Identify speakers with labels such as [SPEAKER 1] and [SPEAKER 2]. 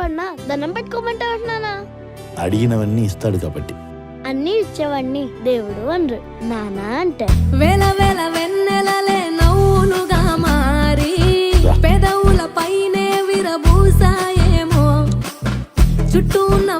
[SPEAKER 1] పడినా దండం పెట్టుకోమంటావు నానా?
[SPEAKER 2] అడిగినవన్నీ ఇస్తాడు కాబట్టి.
[SPEAKER 1] అన్ని ఇచ్చేవాడిని దేవుడు అనరు, నానా అంటే.
[SPEAKER 3] వేల వేల వెన్నెలలే నవ్వులుగా మారి పెదవుల పైనే విరబూసాయేమో, చుట్టూ ఉన్న